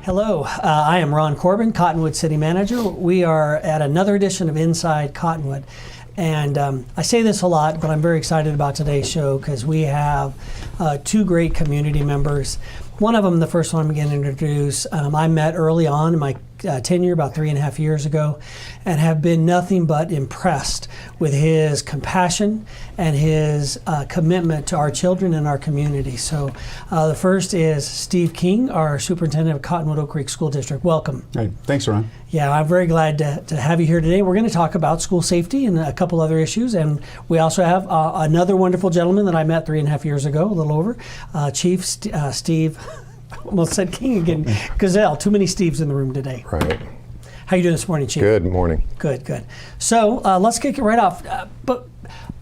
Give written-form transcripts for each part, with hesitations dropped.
Hello, I am Ron Corbin, Cottonwood City Manager. We are at another edition of Inside Cottonwood. And I say this a lot, but I'm very excited about today's show because we have two great community members. One of them, the first one I'm going to introduce, I met early on in my tenure about 3.5 years ago and have been nothing but impressed with his compassion and his commitment to our children and our community. So the first is Steve King, our superintendent of Cottonwood Oak Creek School District. Welcome. Hey, thanks, Ron. Yeah, I'm very glad to have you here today. We're going to talk about school safety and a couple other issues. And we also have another wonderful gentleman that I met 3.5 years ago, a little over, Chief Steve, I almost said King again, Gesell. Too many Steves in the room today. Right. How you doing this morning, Chief? Good morning. Good, good. So let's kick it right off. But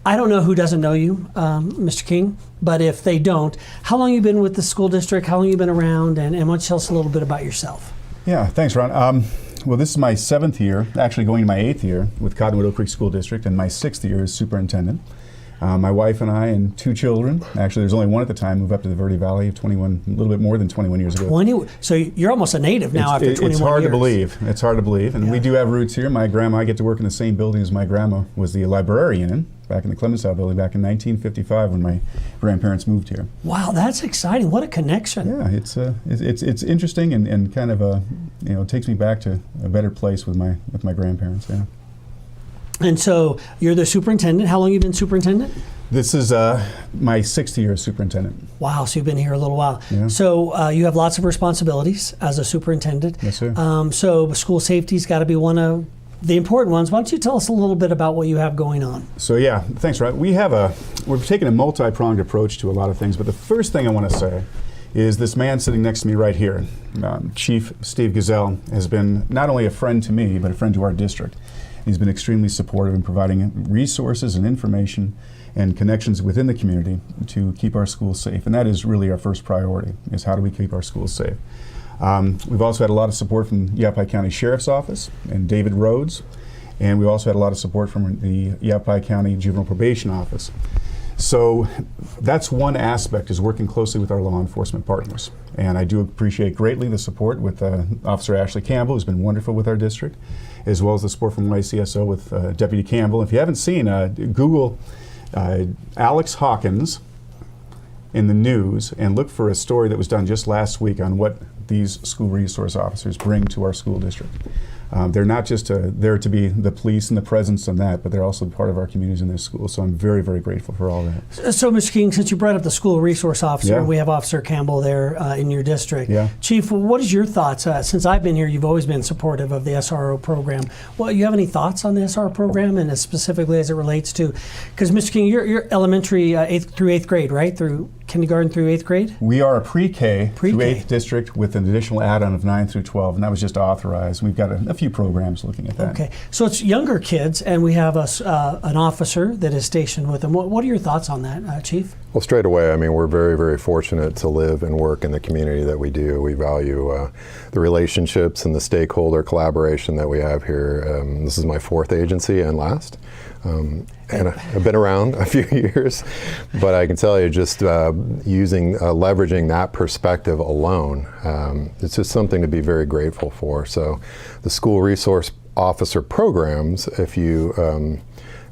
I don't know who doesn't know you, Mr. King, but if they don't, how long have you been with the school district? How long have you been around? And why don't you tell us a little bit about yourself? Yeah, thanks, Ron. Well, this is my 7th year, actually going to my 8th year with Cottonwood Oak Creek School District, and my 6th year as superintendent. My wife and I and 2 children, actually there's only one at the time, moved up to the Verde Valley a little bit more than 21 years ago. So you're almost a native now after 21 years. It's hard to believe. It's hard to believe. And we do have roots here. My grandma, I get to work in the same building as my grandma was the librarian in, back in the Clemenceau building back in 1955 when my grandparents moved here. Wow, that's exciting. What a connection. Yeah, it's interesting and kind of takes me back to a better place with my grandparents, yeah. And so you're the superintendent. How long have you been superintendent? This is my 6th year as superintendent. Wow, so you've been here a little while. Yeah. So you have lots of responsibilities as a superintendent. Yes, sir. So school safety's got to be one of the important ones. Why don't you tell us a little bit about what you have going on? So yeah, thanks, Rod. We're taking a multi-pronged approach to a lot of things, but the first thing I want to say is this man sitting next to me right here, Chief Steve Gesell, has been not only a friend to me, but a friend to our district. He's been extremely supportive in providing resources and information and connections within the community to keep our schools safe. And that is really our first priority, is how do we keep our schools safe. We've also had a lot of support from Yavapai County Sheriff's Office and David Rhodes. And we also had a lot of support from the Yavapai County Juvenile Probation Office. So that's one aspect, is working closely with our law enforcement partners. And I do appreciate greatly the support with Officer Ashley Campbell, who's been wonderful with our district, as well as the support from YCSO with Deputy Campbell. If you haven't seen, Google Alex Hawkins in the news and look for a story that was done just last week on what these school resource officers bring to our school district. They're not just there to be the police and the presence and that, but they're also part of our communities in this school. So I'm very, very grateful for all that. So, Mr. King, since you brought up the school resource officer, Yeah. we have Officer Campbell there in your district. Yeah. Chief, what is your thoughts? Since I've been here, you've always been supportive of the SRO program. Well, you have any thoughts on the SRO program, and specifically as it relates to, because Mr. King, you're elementary 8th through 8th grade, right? Through kindergarten through 8th grade? We are a pre-K through 8th district with an additional add-on of 9 through 12, and that was just authorized. We've got a few programs looking at that. Okay, so it's younger kids, and we have an officer that is stationed with them. What are your thoughts on that, Chief? Well, straight away, I mean, we're very, very fortunate to live and work in the community that we do. We value the relationships and the stakeholder collaboration that we have here. This is my 4th agency and last. And I've been around a few years, but I can tell you just leveraging that perspective alone, it's just something to be very grateful for. So the school resource officer programs, if you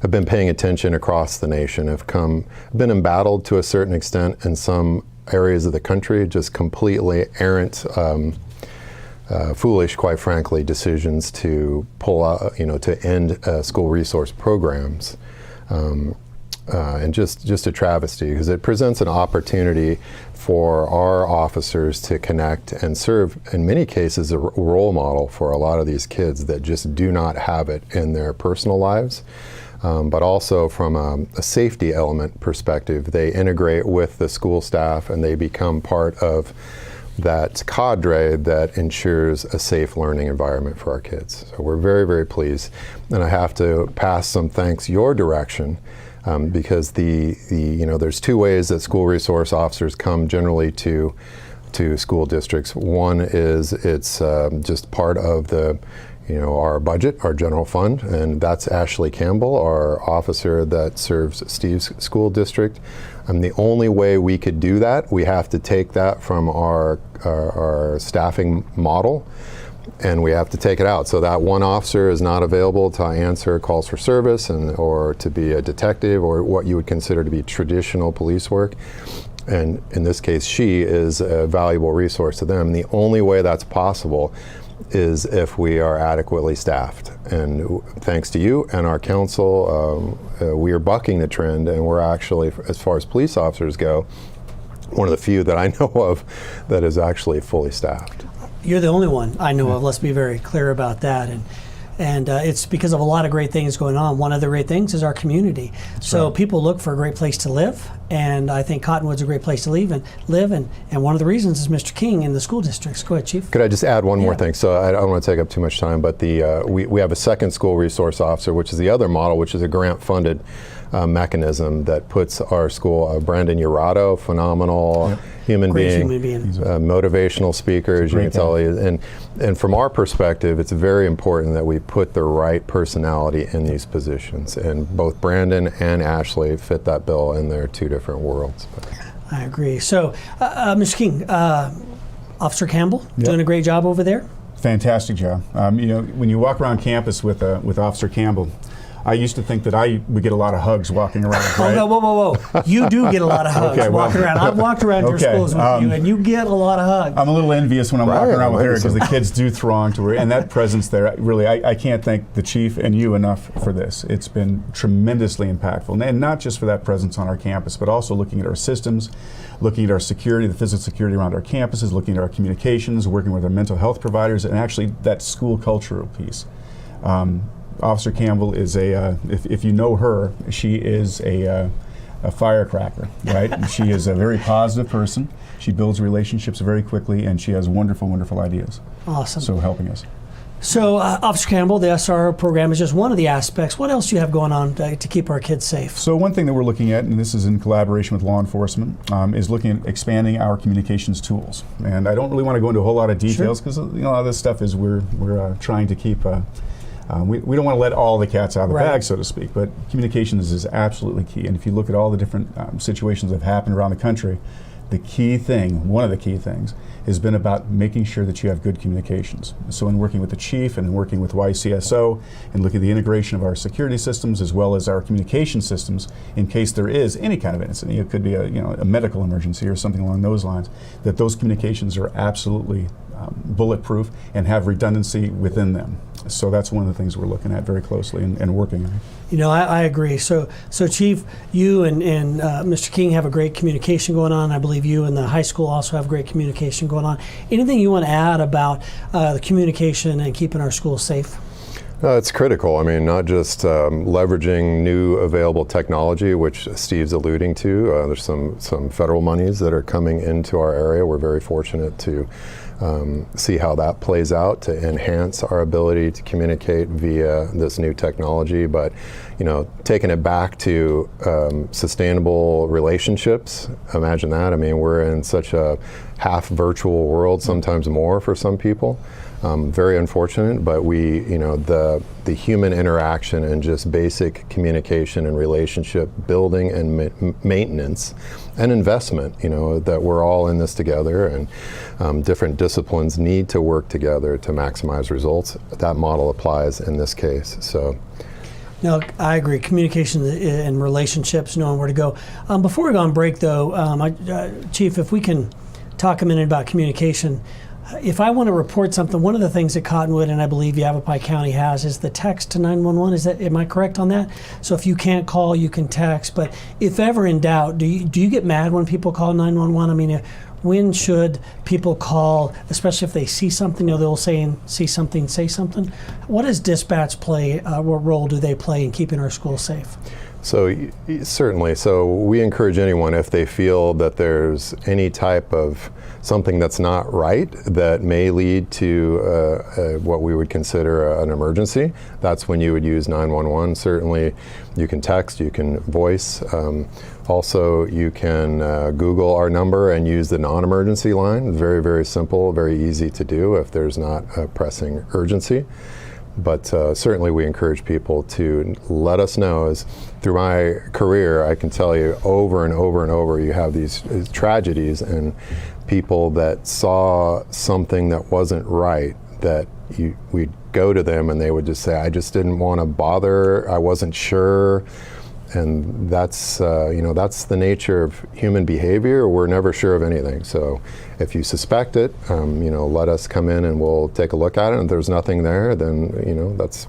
have been paying attention across the nation, have been embattled to a certain extent in some areas of the country, just completely errant, foolish, quite frankly, decisions to pull out, to end school resource programs. And just a travesty, because it presents an opportunity for our officers to connect and serve, in many cases, a role model for a lot of these kids that just do not have it in their personal lives. But also from a safety element perspective, they integrate with the school staff and they become part of that cadre that ensures a safe learning environment for our kids. So we're very, very pleased. And I have to pass some thanks your direction, because there's 2 ways that school resource officers come generally to school districts. One is it's just part of the our budget, our general fund, and that's Ashley Campbell, our officer that serves Steve's school district. And the only way we could do that, we have to take that from our staffing model, and we have to take it out. So that one officer is not available to answer calls for service or to be a detective or what you would consider to be traditional police work. And in this case, she is a valuable resource to them. The only way that's possible is if we are adequately staffed. And thanks to you and our council, we are bucking the trend, and we're actually, as far as police officers go, one of the few that I know of that is actually fully staffed. You're the only one I know of. Let's be very clear about that. And it's because of a lot of great things going on. One of the great things is our community. So people look for a great place to live, and I think Cottonwood's a great place to live. And one of the reasons is Mr. King in the school districts. Go ahead, Chief. Could I just add one more thing? So I don't want to take up too much time, but we have a second school resource officer, which is the other model, which is a grant-funded mechanism that puts our school, Brandon Urato, phenomenal human being, motivational speaker, as you can tell. And from our perspective, it's very important that we put the right personality in these positions. And both Brandon and Ashley fit that bill, and they're two different worlds. I agree. So, Mr. King, Officer Campbell, doing a great job over there? Fantastic job. When you walk around campus with Officer Campbell, I used to think that I would get a lot of hugs walking around. Right? Oh, no, whoa. You do get a lot of hugs walking around. I've walked around your schools with you, and you get a lot of hugs. I'm a little envious when I'm walking around with her because the kids do throng to her. And that presence there, really, I can't thank the chief and you enough for this. It's been tremendously impactful. And not just for that presence on our campus, but also looking at our systems, looking at our security, the physical security around our campuses, looking at our communications, working with our mental health providers, and actually that school cultural piece. Officer Campbell is if you know her, she is a firecracker, right? She is a very positive person. She builds relationships very quickly, and she has wonderful, wonderful ideas. Awesome. So helping us. So, Officer Campbell, the SR program is just one of the aspects. What else do you have going on to keep our kids safe? So one thing that we're looking at, and this is in collaboration with law enforcement, is looking at expanding our communications tools. And I don't really want to go into a whole lot of details because a lot of this stuff is we're trying to keep. We don't want to let all the cats out of the bag, so to speak, but communications is absolutely key. And if you look at all the different situations that have happened around the country, one of the key things, has been about making sure that you have good communications. So in working with the chief and working with YCSO and looking at the integration of our security systems as well as our communication systems in case there is any kind of incident, it could be a medical emergency or something along those lines, that those communications are absolutely bulletproof and have redundancy within them. So that's one of the things we're looking at very closely and working on. I agree. So Chief, you and Mr. King have a great communication going on. I believe you and the high school also have great communication going on. Anything you want to add about the communication and keeping our schools safe? It's critical. I mean, not just leveraging new available technology, which Steve's alluding to. There's some federal monies that are coming into our area. We're very fortunate to see how that plays out to enhance our ability to communicate via this new technology. But, taking it back to sustainable relationships, imagine that. I mean, we're in such a half virtual world, sometimes more for some people. Very unfortunate, but the human interaction and just basic communication and relationship building and maintenance and investment, that we're all in this together, and different disciplines need to work together to maximize results. That model applies in this case. So. No, I agree. Communication and relationships, knowing where to go. Before we go on break, though, Chief, if we can talk a minute about communication. If I want to report something, one of the things that Cottonwood and I believe Yavapai County has is the text to 911. Am I correct on that? So if you can't call, you can text. But if ever in doubt, do you get mad when people call 911? I mean, when should people call, especially if they see something? The old saying, see something, say something. What does dispatch play? What role do they play in keeping our schools safe? So certainly. So we encourage anyone, if they feel that there's any type of something that's not right that may lead to what we would consider an emergency, that's when you would use 911. Certainly you can text, you can voice. Also, you can Google our number and use the non-emergency line. Very, very simple, very easy to do if there's not a pressing urgency. But certainly we encourage people to let us know. As through my career, I can tell you over and over and over, you have these tragedies and people that saw something that wasn't right, that we'd go to them and they would just say, I just didn't want to bother, I wasn't sure. And that's that's the nature of human behavior. We're never sure of anything. So if you suspect it, let us come in and we'll take a look at it. And if there's nothing there, then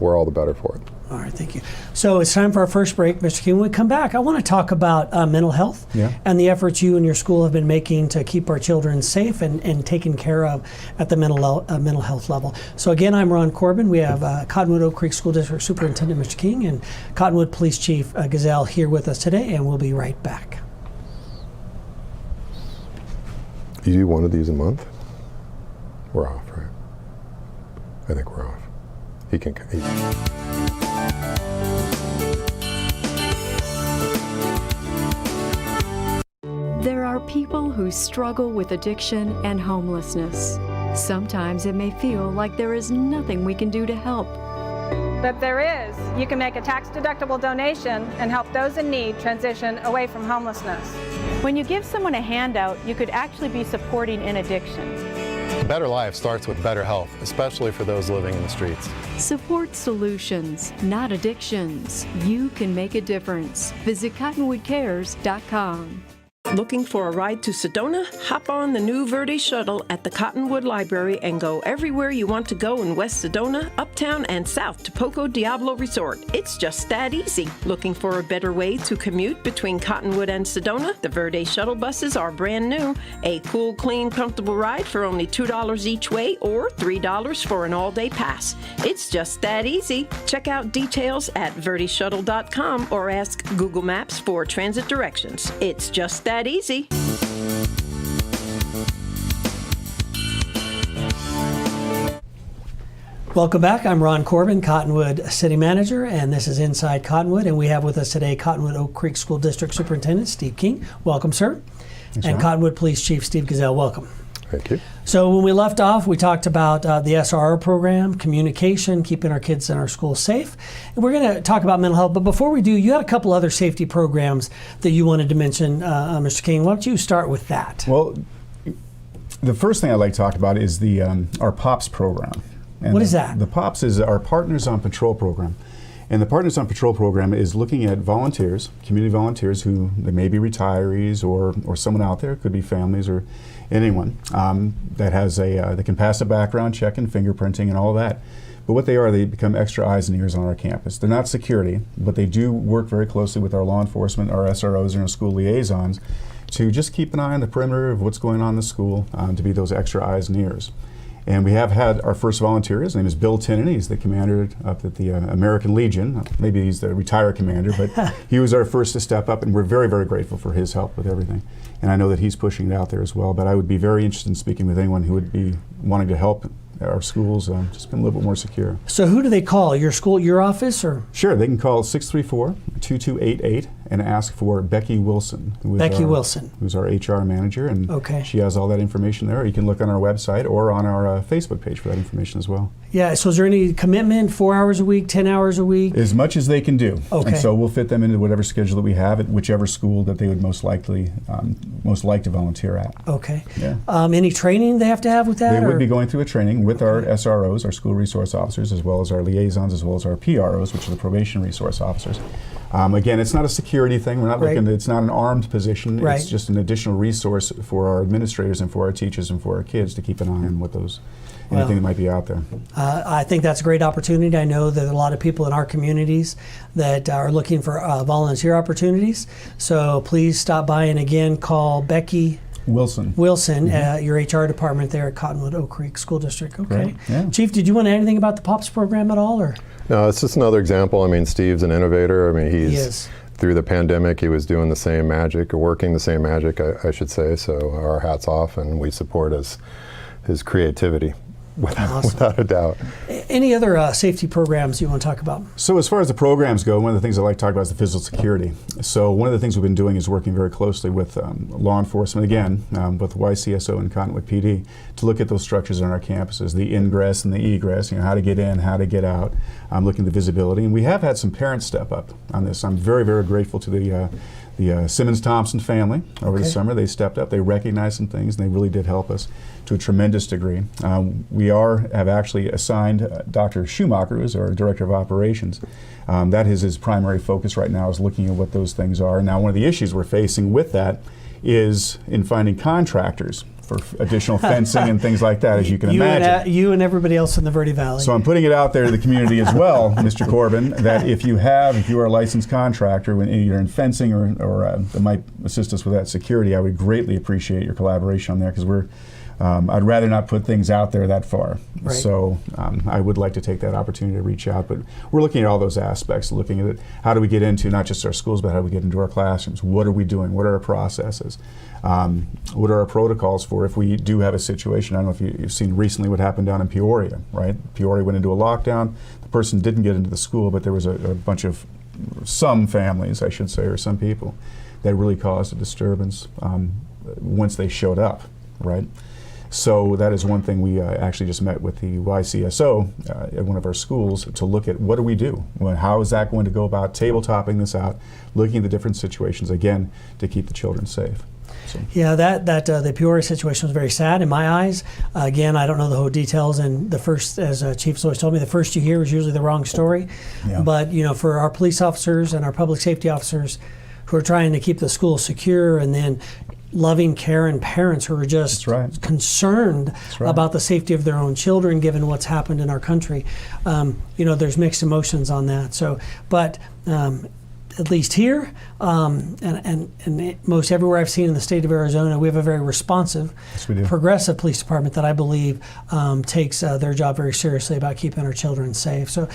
we're all the better for it. All right, thank you. So it's time for our first break, Mr. King. When we come back, I want to talk about mental health and the efforts you and your school have been making to keep our children safe and taken care of at the mental health level. So again, I'm Ron Corbin. We have Cottonwood Oak Creek School District Superintendent Mr. King and Cottonwood Police Chief Gesell here with us today, and we'll be right back. You do one of these a month? We're off, right? I think we're off. He can. There are people who struggle with addiction and homelessness. Sometimes it may feel like there is nothing we can do to help. But there is. You can make a tax-deductible donation and help those in need transition away from homelessness. When you give someone a handout, you could actually be supporting an addiction. A better life starts with better health, especially for those living in the streets. Support solutions, not addictions. You can make a difference. Visit cottonwoodcares.com. Looking for a ride to Sedona? Hop on the new Verde Shuttle at the Cottonwood Library and go everywhere you want to go in West Sedona, uptown, and south to Poco Diablo Resort. It's just that easy. Looking for a better way to commute between Cottonwood and Sedona? The Verde Shuttle buses are brand new. A cool, clean, comfortable ride for only $2 each way or $3 for an all-day pass. It's just that easy. Check out details at verdeshuttle.com or ask Google Maps for transit directions. It's just that easy. Welcome back. I'm Ron Corbin, Cottonwood City Manager, and this is Inside Cottonwood. And we have with us today Cottonwood Oak Creek School District Superintendent Steve King. Welcome, sir. Thanks, and Ron. Cottonwood Police Chief Steve Gesell. Welcome. Thank you. So when we left off, we talked about the SRO program, communication, keeping our kids in our schools safe. And we're going to talk about mental health. But before we do, you had a couple other safety programs that you wanted to mention, Mr. King. Why don't you start with that? Well, the first thing I'd like to talk about is the our POPS program. And what is that? The POPS is our Partners on Patrol program. And the Partners on Patrol program is looking at volunteers, community volunteers who they may be retirees or someone out there, could be families or anyone that has that can pass a background check and fingerprinting and all that. But what they are, they become extra eyes and ears on our campus. They're not security, but they do work very closely with our law enforcement, our SROs, and our school liaisons to just keep an eye on the perimeter of what's going on in the school, to be those extra eyes and ears. And we have had our first volunteer. His name is Bill Tinnen. He's the commander up at the American Legion. Maybe he's the retired commander, but he was our first to step up, and we're very, very grateful for his help with everything. And I know that he's pushing it out there as well, but I would be very interested in speaking with anyone who would be wanting to help our schools just become a little bit more secure. So who do they call? Your school, your office, or? Sure, they can call 634-2288 and ask for Becky Wilson. Who's our HR manager, and she has all that information there. You can look on our website or on our Facebook page for that information as well. Yeah, so is there any commitment, 4 hours a week, 10 hours a week? As much as they can do. Okay. And so we'll fit them into whatever schedule that we have at whichever school that they would most like to volunteer at. Okay. Yeah. Any training they have to have with that? They would be going through a training with our SROs, our school resource officers, as well as our liaisons, as well as our PROs, which are the probation resource officers. Again, it's not a security thing. We're not looking. It's not an armed position. Right. It's just an additional resource for our administrators and for our teachers and for our kids to keep an eye on what those anything that might be out there. I think that's a great opportunity. I know that there are a lot of people in our communities that are looking for volunteer opportunities. So please stop by and again call Becky Wilson, your HR department there at Cottonwood Oak Creek School District. Okay. Right. Yeah. Chief, did you want to add anything about the POPS program at all, or? No, it's just another example. I mean, Steve's an innovator. I mean, He is. through the pandemic, he was doing the same magic, or working the same magic, I should say. So our hats off, and we support his creativity. without a doubt. Any other safety programs you want to talk about? So as far as the programs go, one of the things I like to talk about is the physical security. So one of the things we've been doing is working very closely with law enforcement, again, with YCSO and Cottonwood PD, to look at those structures on our campuses, the ingress and the egress, how to get in, how to get out, looking at the visibility. And we have had some parents step up on this. I'm very, very grateful to the Simmons-Thompson family over the summer. They stepped up, they recognized some things, and they really did help us to a tremendous degree. We have actually assigned Dr. Schumacher, who's our Director of Operations. That is his primary focus right now, is looking at what those things are. Now, one of the issues we're facing with that is in finding contractors for additional fencing and things like that, as you can imagine. You and everybody else in the Verde Valley. So I'm putting it out there to the community as well, Mr. Corbin, that if you are a licensed contractor, when either in fencing or that might assist us with that security, I would greatly appreciate your collaboration on there, because I'd rather not put things out there that far. Right. So I would like to take that opportunity to reach out. But we're looking at all those aspects, looking at it. How do we get into not just our schools, but how do we get into our classrooms? What are we doing? What are our processes? What are our protocols for if we do have a situation? I don't know if you've seen recently what happened down in Peoria, right? Peoria went into a lockdown. The person didn't get into the school, but there was a bunch of, some families, I should say, or some people, that really caused a disturbance once they showed up, right? So that is one thing we actually just met with the YCSO at one of our schools to look at what do we do? How is that going to go about tabletopping this out, looking at the different situations, again, to keep the children safe. So. Yeah, the Peoria situation was very sad in my eyes. Again, I don't know the whole details, and the first, as Chief's always told me, the first you hear is usually the wrong story. Yeah. But for our police officers and our public safety officers who are trying to keep the school secure, and then loving, caring parents who are just concerned about the safety of their own children, given what's happened in our country. There's mixed emotions on that. So, but at least here, and most everywhere I've seen in the state of Arizona, we have a very responsive, progressive police department that I believe takes their job very seriously about keeping our children safe. So,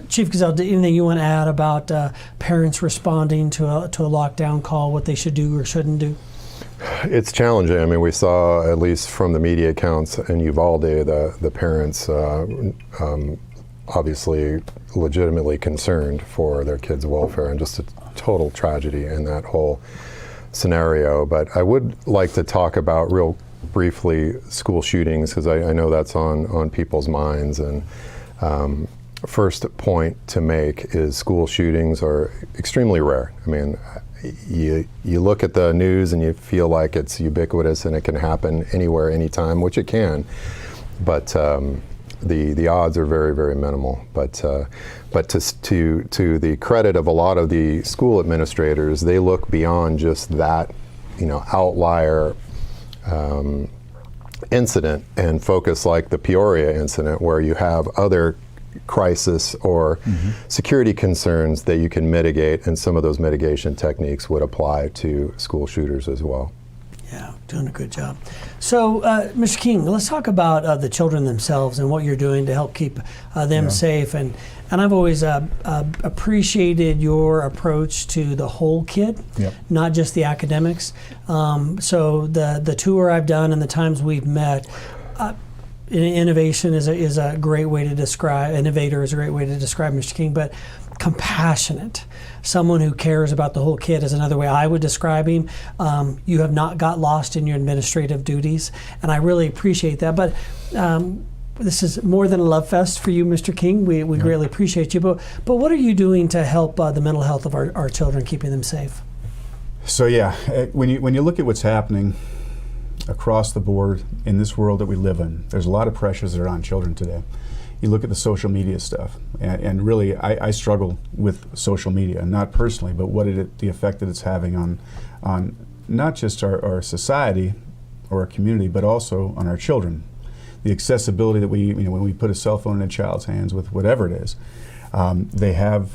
Chief Gesell, anything you want to add about parents responding to a lockdown call, what they should do or shouldn't do? It's challenging. I mean, we saw, at least from the media accounts in Uvalde, the parents obviously legitimately concerned for their kids' welfare, and just a total tragedy in that whole scenario. But I would like to talk about real briefly school shootings, because I know that's on people's minds. And first point to make is school shootings are extremely rare. I mean, you look at the news and you feel like it's ubiquitous and it can happen anywhere, anytime, which it can, but the odds are very, very minimal. But to the credit of a lot of the school administrators, they look beyond just that outlier incident and focus, like the Peoria incident, where you have other crisis or security concerns that you can mitigate, and some of those mitigation techniques would apply to school shooters as well. Yeah, doing a good job. So, Mr. King, let's talk about the children themselves and what you're doing to help keep them safe. And I've always appreciated your approach to the whole kid, not just the academics. So the tour I've done and the times we've met, innovation is a great way to describe, innovator is a great way to describe Mr. King, but compassionate, someone who cares about the whole kid is another way I would describe him. You have not got lost in your administrative duties, and I really appreciate that. But this is more than a love fest for you, Mr. King. We greatly appreciate you. But what are you doing to help the mental health of our children, keeping them safe? So when you look at what's happening across the board in this world that we live in, there's a lot of pressures that are on children today. You look at the social media stuff, and really I struggle with social media, not personally, but the effect that it's having on not just our society or our community, but also on our children. The accessibility that when we put a cell phone in a child's hands with whatever it is, they have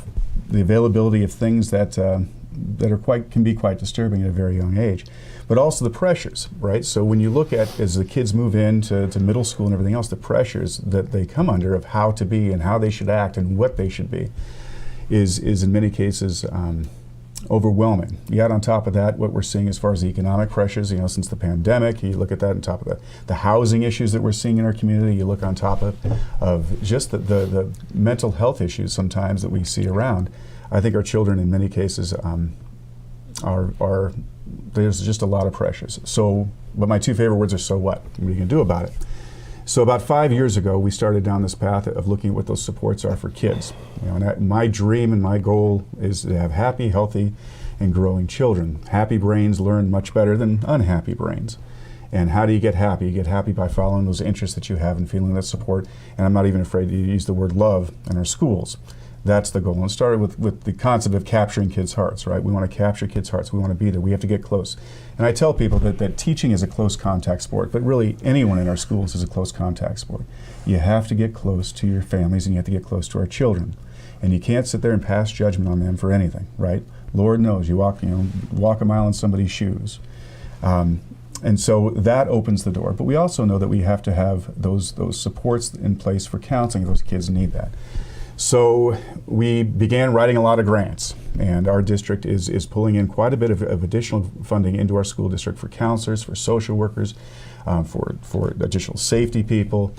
the availability of things that can be quite disturbing at a very young age. But also the pressures, right? So when you look at, as the kids move into middle school and everything else, the pressures that they come under of how to be and how they should act and what they should be is in many cases overwhelming. You add on top of that what we're seeing as far as the economic pressures, since the pandemic. You look at that on top of the housing issues that we're seeing in our community. You look on top of just the mental health issues sometimes that we see around. I think our children in many cases are there's just a lot of pressures. So, but my two favorite words are "so what?" What are you going to do about it? So about 5 years ago, we started down this path of looking at what those supports are for kids. And my dream and my goal is to have happy, healthy, and growing children. Happy brains learn much better than unhappy brains. And how do you get happy? You get happy by following those interests that you have and feeling that support. And I'm not even afraid to use the word love in our schools. That's the goal. And it started with the concept of capturing kids' hearts, right? We want to capture kids' hearts. We want to be there. We have to get close. And I tell people that teaching is a close contact sport, but really anyone in our schools is a close contact sport. You have to get close to your families and you have to get close to our children. And you can't sit there and pass judgment on them for anything, right? Lord knows you walk a mile in somebody's shoes. And so that opens the door. But we also know that we have to have those supports in place for counseling. Those kids need that. So we began writing a lot of grants, and our district is pulling in quite a bit of additional funding into our school district for counselors, for social workers, for additional safety people,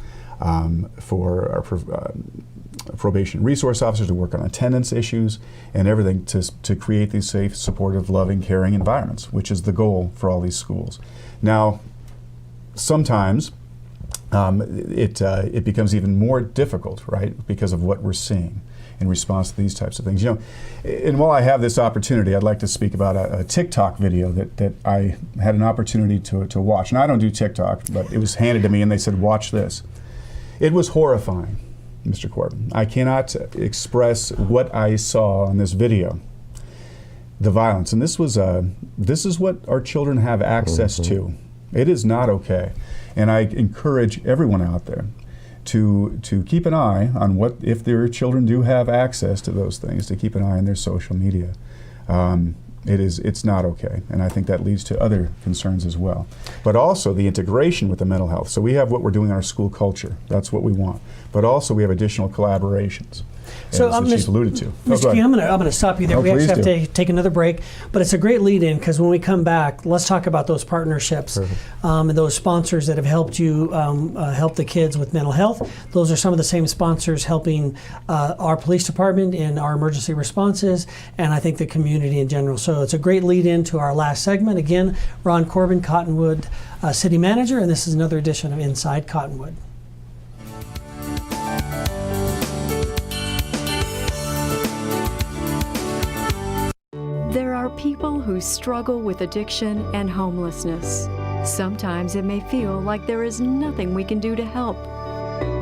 for our probation resource officers to work on attendance issues, and everything to create these safe, supportive, loving, caring environments, which is the goal for all these schools. Now, sometimes it becomes even more difficult, right, because of what we're seeing in response to these types of things. And while I have this opportunity, I'd like to speak about a TikTok video that I had an opportunity to watch. And I don't do TikTok, but it was handed to me and they said, watch this. It was horrifying, Mr. Corbin. I cannot express what I saw on this video. The violence. And this is what our children have access to. It is not okay. And I encourage everyone out there to keep an eye on what, if their children do have access to those things, to keep an eye on their social media. It's not okay, and I think that leads to other concerns as well. But also the integration with the mental health. So we have what we're doing in our school culture. That's what we want. But also we have additional collaborations. So, as the chief alluded to. Mr. King, I'm going to stop you there. We actually have to take another break, but it's a great lead-in because when we come back, let's talk about those partnerships and those sponsors that have helped you help the kids with mental health. Those are some of the same sponsors helping our police department in our emergency responses, and I think the community in general. So it's a great lead-in to our last segment. Again, Ron Corbin, Cottonwood City Manager, and this is another edition of Inside Cottonwood. There are people who struggle with addiction and homelessness. Sometimes it may feel like there is nothing we can do to help.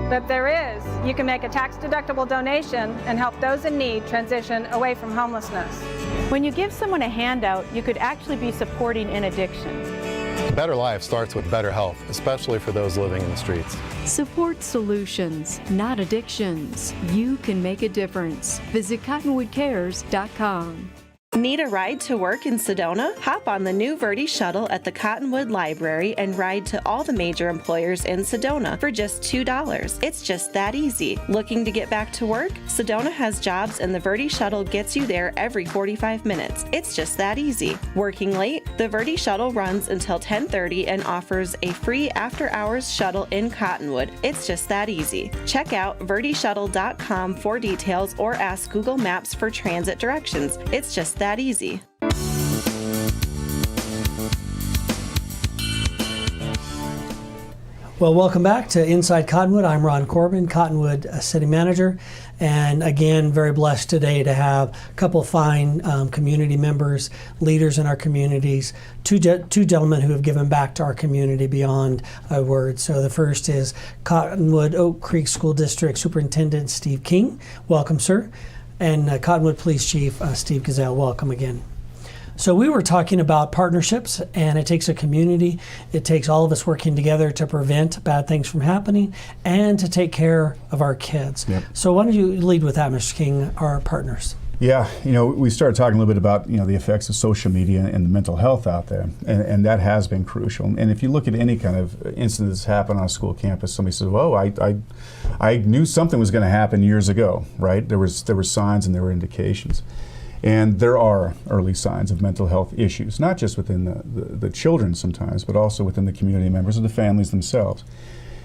But there is. You can make a tax-deductible donation and help those in need transition away from homelessness. When you give someone a handout, you could actually be supporting an addiction. A better life starts with better health, especially for those living in the streets. Support solutions, not addictions. You can make a difference. Visit cottonwoodcares.com. Need a ride to work in Sedona? Hop on the new Verde Shuttle at the Cottonwood Library and ride to all the major employers in Sedona for just $2. It's just that easy. Looking to get back to work? Sedona has jobs and the Verde Shuttle gets you there every 45 minutes. It's just that easy. Working late? The Verde Shuttle runs until 10:30 and offers a free after-hours shuttle in Cottonwood. It's just that easy. Check out verdeshuttle.com for details or ask Google Maps for transit directions. It's just that easy. Well, welcome back to Inside Cottonwood. I'm Ron Corbin, Cottonwood City Manager. And again, very blessed today to have a couple of fine community members, leaders in our communities, two gentlemen who have given back to our community beyond a word. So the first is Cottonwood Oak Creek School District Superintendent Steve King. Welcome, sir. And Cottonwood Police Chief Steve Gesell. Welcome again. So we were talking about partnerships, and it takes a community. It takes all of us working together to prevent bad things from happening and to take care of our kids. Yep. So why don't you lead with that, Mr. King, our partners? Yeah, we started talking a little bit about the effects of social media and the mental health out there, and that has been crucial. And if you look at any kind of incident that's happened on a school campus, somebody says, "Oh, I knew something was going to happen years ago," right? There were signs and there were indications. And there are early signs of mental health issues, not just within the children sometimes, but also within the community members of the families themselves.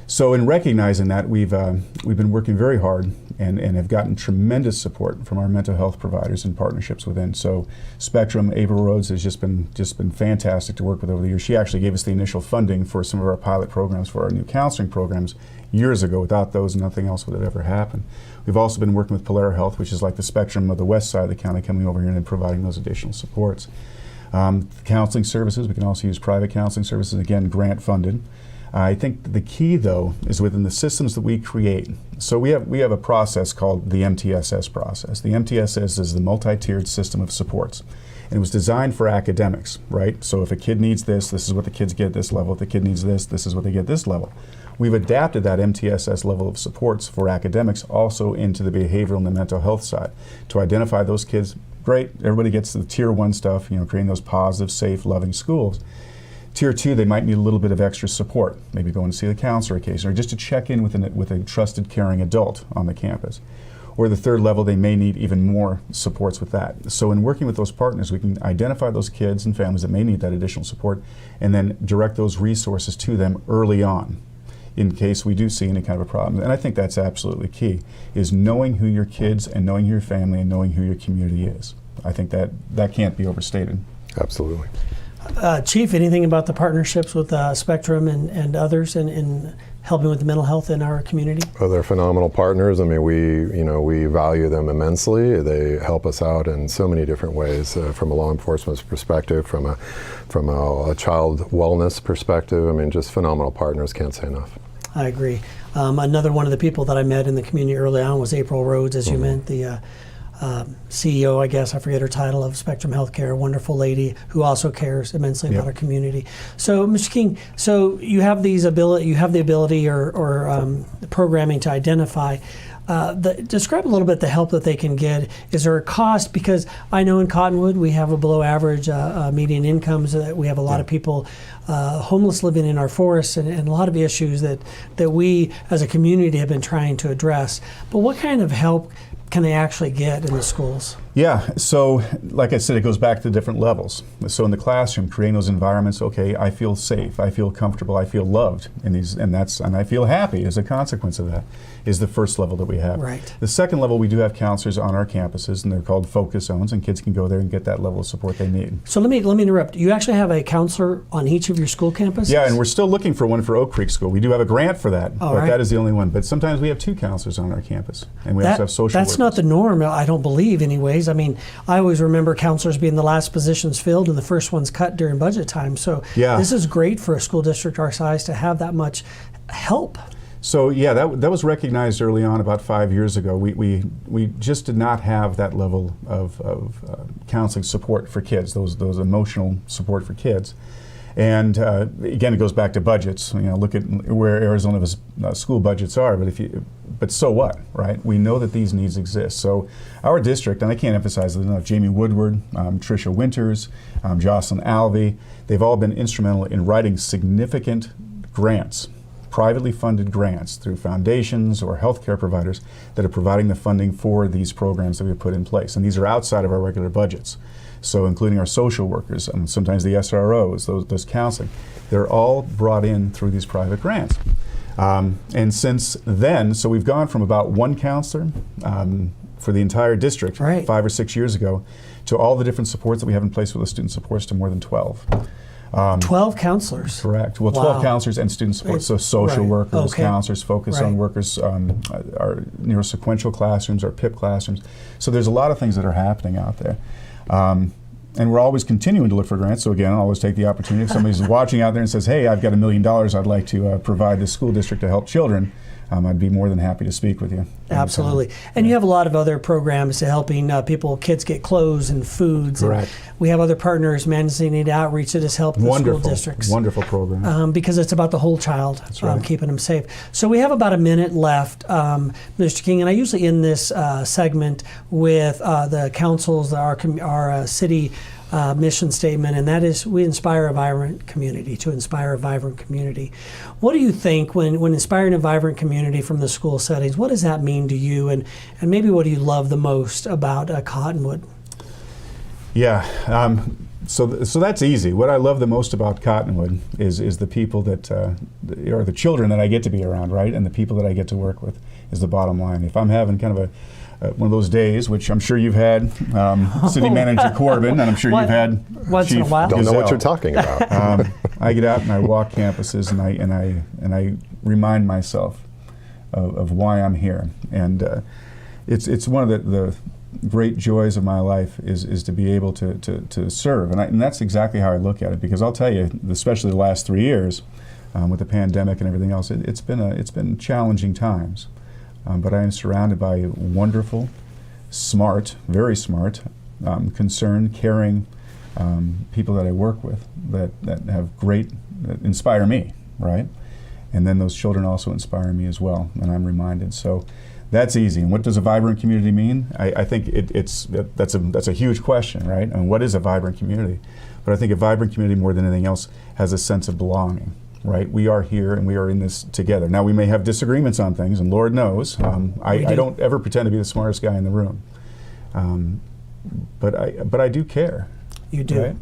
So in recognizing that, we've been working very hard and have gotten tremendous support from our mental health providers and partnerships within. So Spectrum, April Rhodes has just been fantastic to work with over the years. She actually gave us the initial funding for some of our pilot programs for our new counseling programs years ago. Without those, nothing else would have ever happened. We've also been working with Polaire Health, which is like the Spectrum of the west side of the county, coming over here and providing those additional supports. Counseling services, we can also use private counseling services, again, grant funded. I think the key, though, is within the systems that we create. So we have a process called the MTSS process. The MTSS is the multi-tiered system of supports. And it was designed for academics, right? So if a kid needs this is what the kids get at this level. If the kid needs this is what they get at this level. We've adapted that MTSS level of supports for academics also into the behavioral and the mental health side to identify those kids. Great, everybody gets the tier 1 stuff, creating those positive, safe, loving schools. Tier 2, they might need a little bit of extra support, maybe going to see the counselor occasionally, or just to check in with a trusted, caring adult on the campus. Or the third level, they may need even more supports with that. So in working with those partners, we can identify those kids and families that may need that additional support and then direct those resources to them early on in case we do see any kind of a problem. And I think that's absolutely key, is knowing who your kids and knowing who your family and knowing who your community is. I think that can't be overstated. Absolutely. Chief, anything about the partnerships with Spectrum and others in helping with the mental health in our community? Well, they're phenomenal partners. I mean, we value them immensely. They help us out in so many different ways, from a law enforcement perspective, from a child wellness perspective. I mean, just phenomenal partners. Can't say enough. I agree. Another one of the people that I met in the community early on was April Rhodes, as you meant, the CEO, I guess, I forget her title, of Spectrum Healthcare, a wonderful lady who also cares immensely about our community. So, Mr. King, so you have the ability or programming to identify. Describe a little bit the help that they can get. Is there a cost? Because I know in Cottonwood we have a below average median incomes. We have a lot of people homeless living in our forests and a lot of issues that we as a community have been trying to address. But what kind of help can they actually get in the schools? Yeah, so like I said, it goes back to different levels. So in the classroom, creating those environments, okay, I feel safe, I feel comfortable, I feel loved in these, and I feel happy as a consequence of that, is the first level that we have. Right. The second level, we do have counselors on our campuses, and they're called focus zones, and kids can go there and get that level of support they need. So let me interrupt. You actually have a counselor on each of your school campuses? Yeah, and we're still looking for one for Oak Creek School. We do have a grant for that, but that is the only one. But sometimes we have 2 counselors on our campus, and we also have social workers. That's not the norm, I don't believe, anyways. I mean, I always remember counselors being the last positions filled and the first ones cut during budget time. So this is great for a school district our size to have that much help. So yeah, that was recognized early on about 5 years ago. We just did not have that level of counseling support for kids, those emotional support for kids. And again, it goes back to budgets. Look at where Arizona's school budgets are. But so what, right? We know that these needs exist. So our district, and I can't emphasize it enough, Jamie Woodward, Tricia Winters, Jocelyn Alvey, they've all been instrumental in writing significant grants, privately funded grants through foundations or healthcare providers that are providing the funding for these programs that we put in place. And these are outside of our regular budgets. So including our social workers and sometimes the SROs, those counseling, they're all brought in through these private grants. And since then, so we've gone from about 1 counselor for the entire district 5 or 6 years ago to all the different supports that we have in place with the student supports to more than 12. 12 counselors? Correct. Well, 12 counselors and student support. So social workers, counselors, focus on workers, our neurosequential classrooms, our PIP classrooms. So there's a lot of things that are happening out there. And we're always continuing to look for grants. So again, I'll always take the opportunity. If somebody's watching out there and says, hey, I've got $1 million I'd like to provide this school district to help children, I'd be more than happy to speak with you. Absolutely. And you have a lot of other programs to helping kids get clothes and foods. Correct. And we have other partners, Managing Aid Outreach, that has helped the school districts. Wonderful program. Because it's about the whole child, keeping them safe. So we have about a minute left, Mr. King, and I usually end this segment with the councils, our city mission statement, and that is we inspire a vibrant community, to inspire a vibrant community. What do you think when inspiring a vibrant community from the school settings, what does that mean to you, and maybe what do you love the most about Cottonwood? Yeah. So that's easy. What I love the most about Cottonwood is the people that, or the children that I get to be around, right? And the people that I get to work with is the bottom line. If I'm having kind of one of those days, which I'm sure you've had, City Manager Corbin, and I'm sure you've had once Chief in a while. Don't know Gesell. what you're talking about. I get out and I walk campuses and I remind myself of why I'm here. And it's one of the great joys of my life is to be able to serve, and that's exactly how I look at it. Because I'll tell you, especially the last 3 years, with the pandemic and everything else, it's been challenging times. But I am surrounded by wonderful, smart, very smart, concerned, caring people that I work with that have that inspire me, right? And then those children also inspire me as well, and I'm reminded. So that's easy. And what does a vibrant community mean? I think that's a huge question, right? And what is a vibrant community? But I think a vibrant community, more than anything else, has a sense of belonging, right? We are here and we are in this together. Now we may have disagreements on things, and Lord knows, I don't ever pretend to be the smartest guy in the room, but I do care. You do. Right?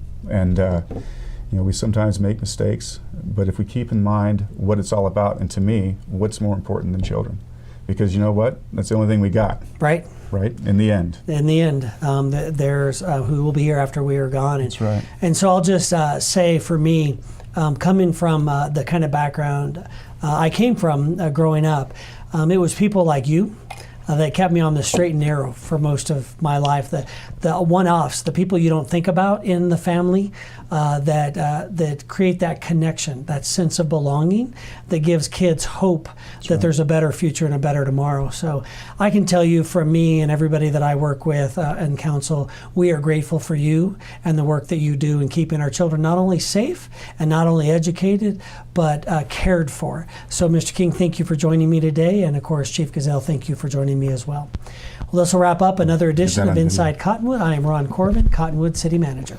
And we sometimes make mistakes, but if we keep in mind what it's all about, and to me, what's more important than children? Because you know what? That's the only thing we got. Right. Right? In the end. In the end, there's who will be here after we are gone. That's right. And so I'll just say for me, coming from the kind of background I came from growing up, it was people like you that kept me on the straight and narrow for most of my life. The one-offs, the people you don't think about in the family, that create that connection, that sense of belonging, that gives kids hope that there's a better future and a better tomorrow. So I can tell you, from me and everybody that I work with and counsel, we are grateful for you and the work that you do in keeping our children not only safe and not only educated, but cared for. So Mr. King, thank you for joining me today. And of course, Chief Gesell, thank you for joining me as well. Well, this will wrap up another edition of Inside Cottonwood. I am Ron Corbin, Cottonwood City Manager.